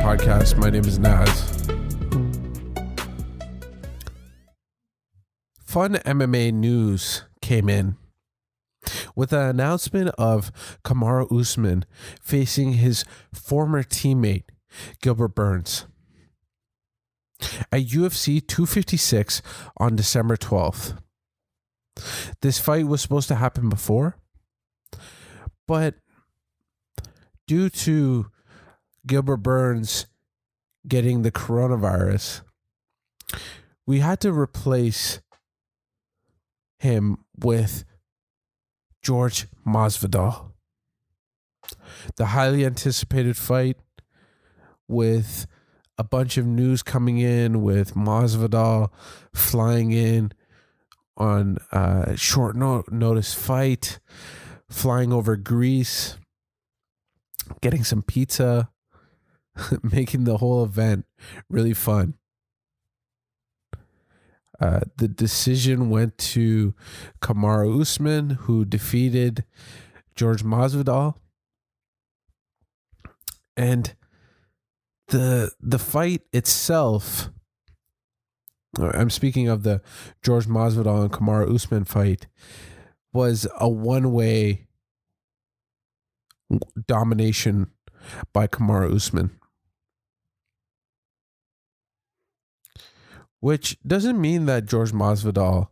podcast. My name is Naz. Fun MMA news came in with the announcement of Kamaru Usman facing his former teammate, Gilbert Burns, at UFC 256 on December 12th. This fight was supposed to happen before, but due to Gilbert Burns getting the coronavirus, we had to replace him with Jorge Masvidal. The highly anticipated fight, with a bunch of news coming in, with Masvidal flying in on a short notice fight, flying over Greece, getting some pizza, making the whole event really fun. The decision went to Kamaru Usman, who defeated Jorge Masvidal. And the fight itself, I'm speaking of the Jorge Masvidal and Kamaru Usman fight, was a one-way domination by Kamaru Usman. Which doesn't mean that Jorge Masvidal,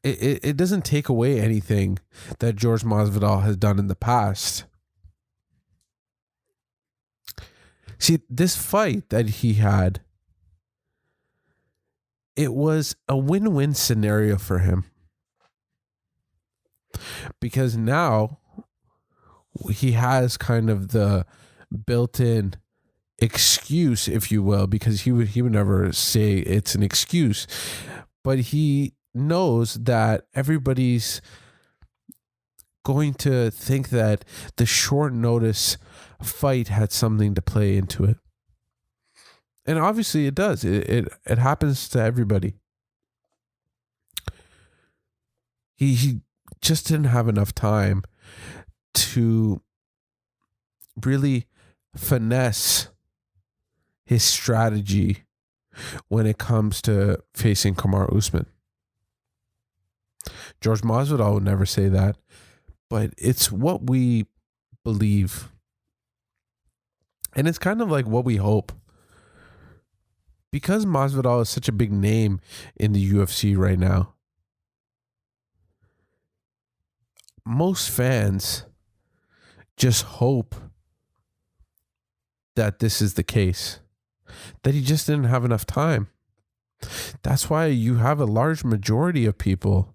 it doesn't take away anything that Jorge Masvidal has done in the past. See, this fight that he had, it was a win-win scenario for him. Because now he has kind of the built-in excuse, if you will, because he would never say it's an excuse, but he knows that everybody's going to think that the short notice fight had something to play into it. And obviously it does. It happens to everybody. He just didn't have enough time to really finesse his strategy when it comes to facing Kamaru Usman. Jorge Masvidal would never say that, but it's what we believe. And it's kind of like what we hope. Because Masvidal is such a big name in the UFC right now, most fans just hope that this is the case, that he just didn't have enough time. That's why you have a large majority of people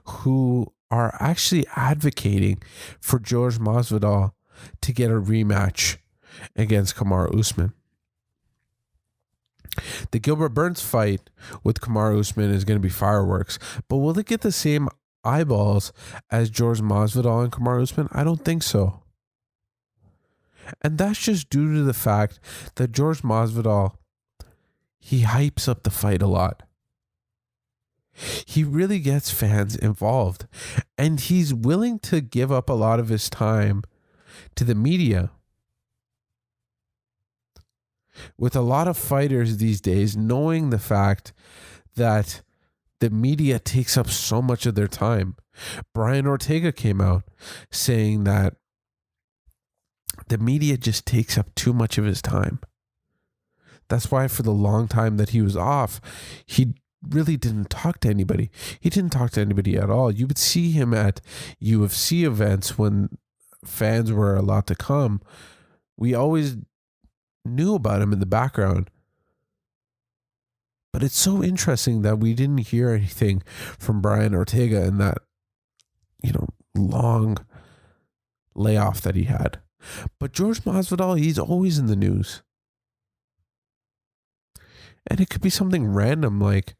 who are actually advocating for Jorge Masvidal to get a rematch against Kamaru Usman. The Gilbert Burns fight with Kamaru Usman is going to be fireworks, but will it get the same eyeballs as Jorge Masvidal and Kamaru Usman? I don't think so. And that's just due to the fact that Jorge Masvidal, he hypes up the fight a lot. He really gets fans involved, and he's willing to give up a lot of his time to the media. With a lot of fighters these days knowing the fact that the media takes up so much of their time. Brian Ortega came out saying that the media just takes up too much of his time. That's why for the long time that he was off, he really didn't talk to anybody. He didn't talk to anybody at all. You would see him at UFC events when fans were allowed to come. We always knew about him in the background. But it's so interesting that we didn't hear anything from Brian Ortega in that, long layoff that he had. But Jorge Masvidal, he's always in the news. And it could be something random like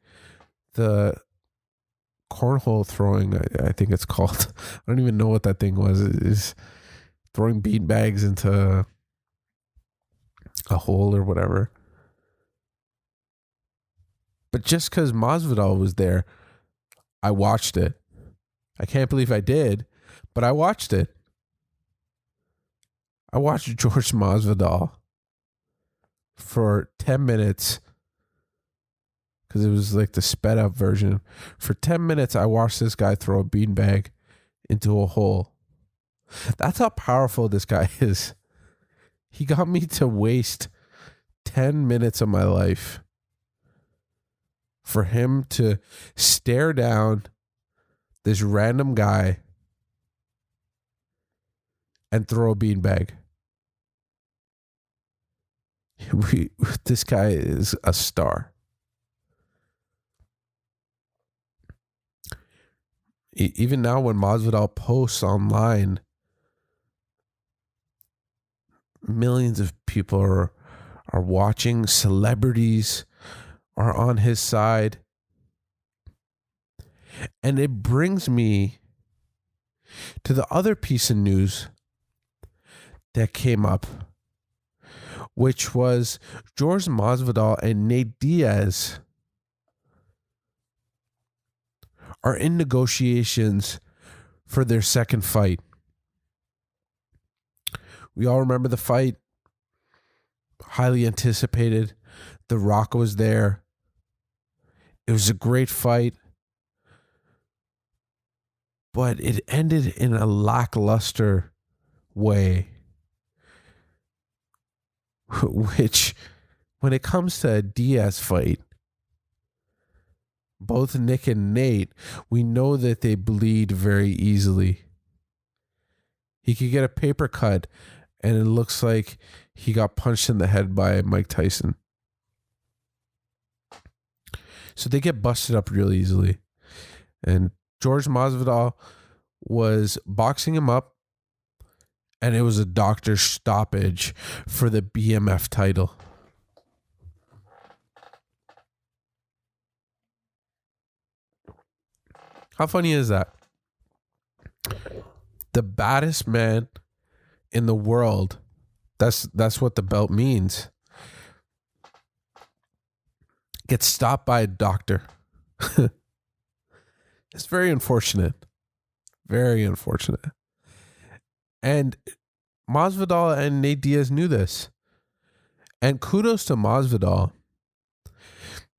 the cornhole throwing, I think it's called. I don't even know what that thing was. It is throwing bean bags into a hole or whatever. But just because Masvidal was there, I watched it. I can't believe I did, but I watched it. I watched Jorge Masvidal for 10 minutes because it was like the sped up version. For 10 minutes, I watched this guy throw a beanbag into a hole. That's how powerful this guy is. He got me to waste 10 minutes of my life for him to stare down this random guy and throw a beanbag. This guy is a star. Even now when Masvidal posts online, millions of people are watching. Celebrities are on his side. And it brings me to the other piece of news that came up, which was Jorge Masvidal and Nate Diaz are in negotiations for their second fight. We all remember the fight, highly anticipated. The Rock was there. It was a great fight, but it ended in a lackluster way, which, when it comes to a Diaz fight, both Nick and Nate, we know that they bleed very easily. He could get a paper cut and it looks like he got punched in the head by Mike Tyson. So they get busted up real easily. And Jorge Masvidal was boxing him up, and it was a doctor stoppage for the BMF title. How funny is that? The baddest man in the world, that's what the belt means, gets stopped by a doctor. It's very unfortunate. Very unfortunate. And Masvidal and Nate Diaz knew this. And kudos to Masvidal,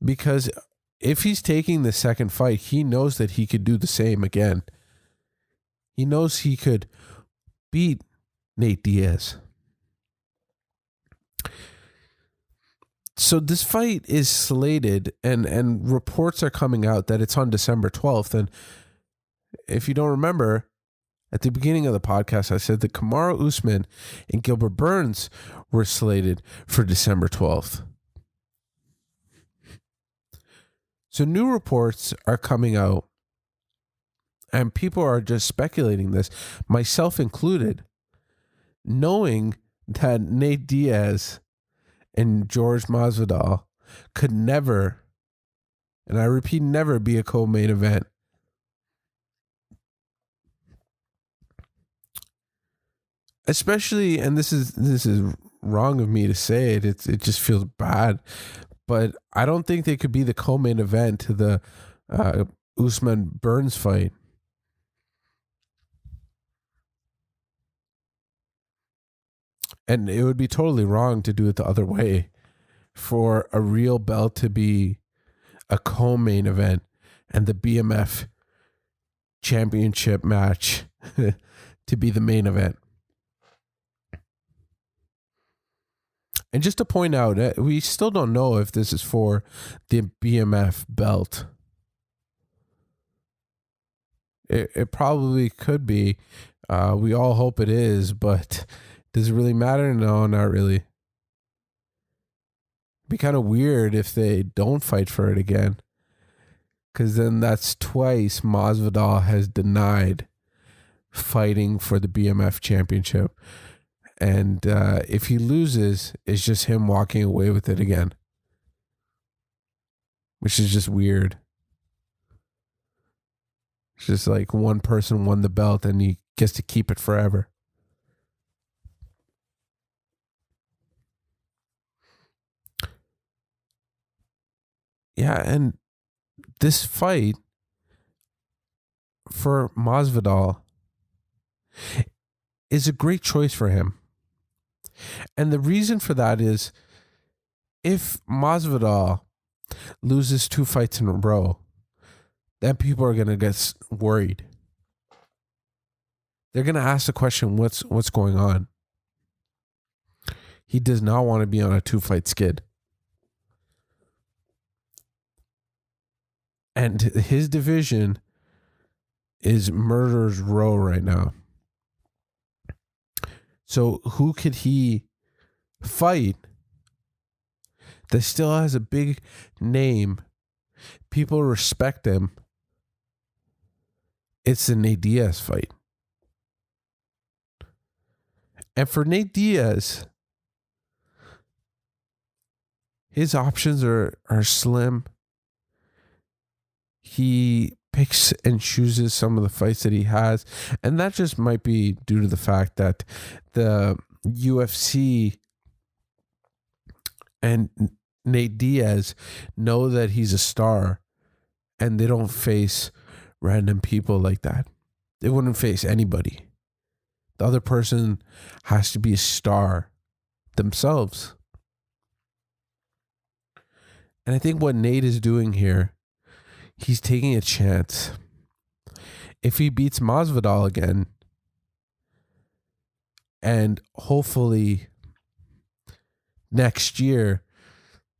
because if he's taking the second fight, he knows that he could do the same again. He knows he could beat Nate Diaz. So this fight is slated, and reports are coming out that it's on December 12th. And if you don't remember, at the beginning of the podcast, I said that Kamaru Usman and Gilbert Burns were slated for December 12th. So new reports are coming out, and people are just speculating this, myself included, knowing that Nate Diaz and Jorge Masvidal could never, and I repeat, never be a co-main event. Especially, and this is wrong of me to say it, it just feels bad, but I don't think they could be the co-main event to the Usman Burns fight. And it would be totally wrong to do it the other way, for a real belt to be a co-main event and the BMF championship match to be the main event. And just to point out, we still don't know if this is for the BMF belt. It probably could be. We all hope it is, but does it really matter? No, not really. It'd be kind of weird if they don't fight for it again, because then that's twice Masvidal has denied fighting for the BMF championship. And if he loses, it's just him walking away with it again, which is just weird. It's just like one person won the belt and he gets to keep it forever. Yeah, and this fight for Masvidal is a great choice for him. And the reason for that is if Masvidal loses 2 fights in a row, then people are going to get worried. They're going to ask the question, what's going on? He does not want to be on a 2-fight skid. And his division is murderer's row right now. So who could he fight that still has a big name? People respect him. It's the Nate Diaz fight. And for Nate Diaz, his options are slim. He picks and chooses some of the fights that he has. And that just might be due to the fact that the UFC and Nate Diaz know that he's a star and they don't face random people like that. They wouldn't face anybody. The other person has to be a star themselves. And I think what Nate is doing here, he's taking a chance. If he beats Masvidal again, and hopefully next year,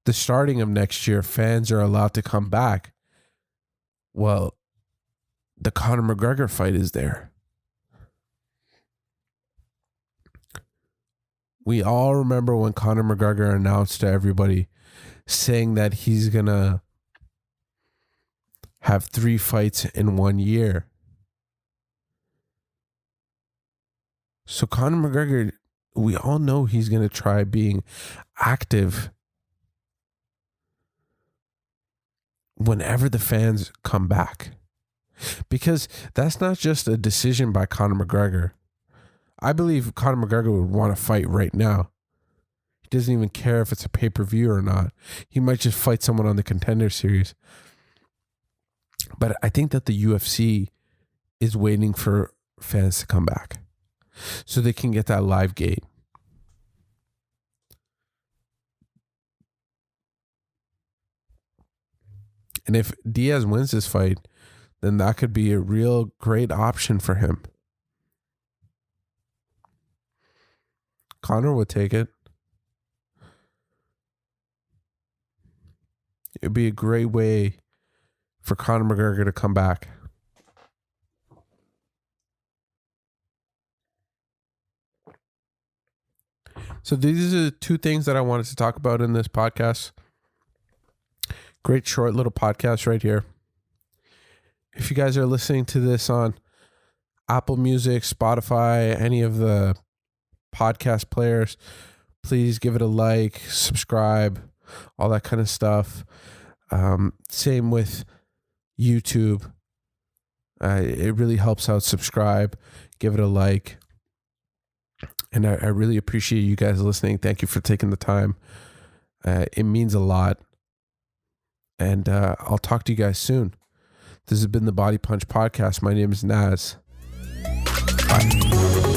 the starting of next year, fans are allowed to come back, well, the Conor McGregor fight is there. We all remember when Conor McGregor announced to everybody saying that he's going to have 3 fights in 1 year. So Conor McGregor, we all know he's going to try being active whenever the fans come back. Because that's not just a decision by Conor McGregor. I believe Conor McGregor would want to fight right now. He doesn't even care if it's a pay-per-view or not. He might just fight someone on the Contender Series. But I think that the UFC is waiting for fans to come back so they can get that live gate. And if Diaz wins this fight, then that could be a real great option for him. Conor would take it. It'd be a great way for Conor McGregor to come back. So these are the 2 things that I wanted to talk about in this podcast. Great short little podcast right here. If you guys are listening to this on Apple Music, Spotify, any of the podcast players, please give it a like, subscribe, all that kind of stuff. Same with YouTube. It really helps out. Subscribe, give it a like. And I really appreciate you guys listening. Thank you for taking the time. It means a lot. And I'll talk to you guys soon. This has been the Body Punch Podcast. My name is Naz. Bye.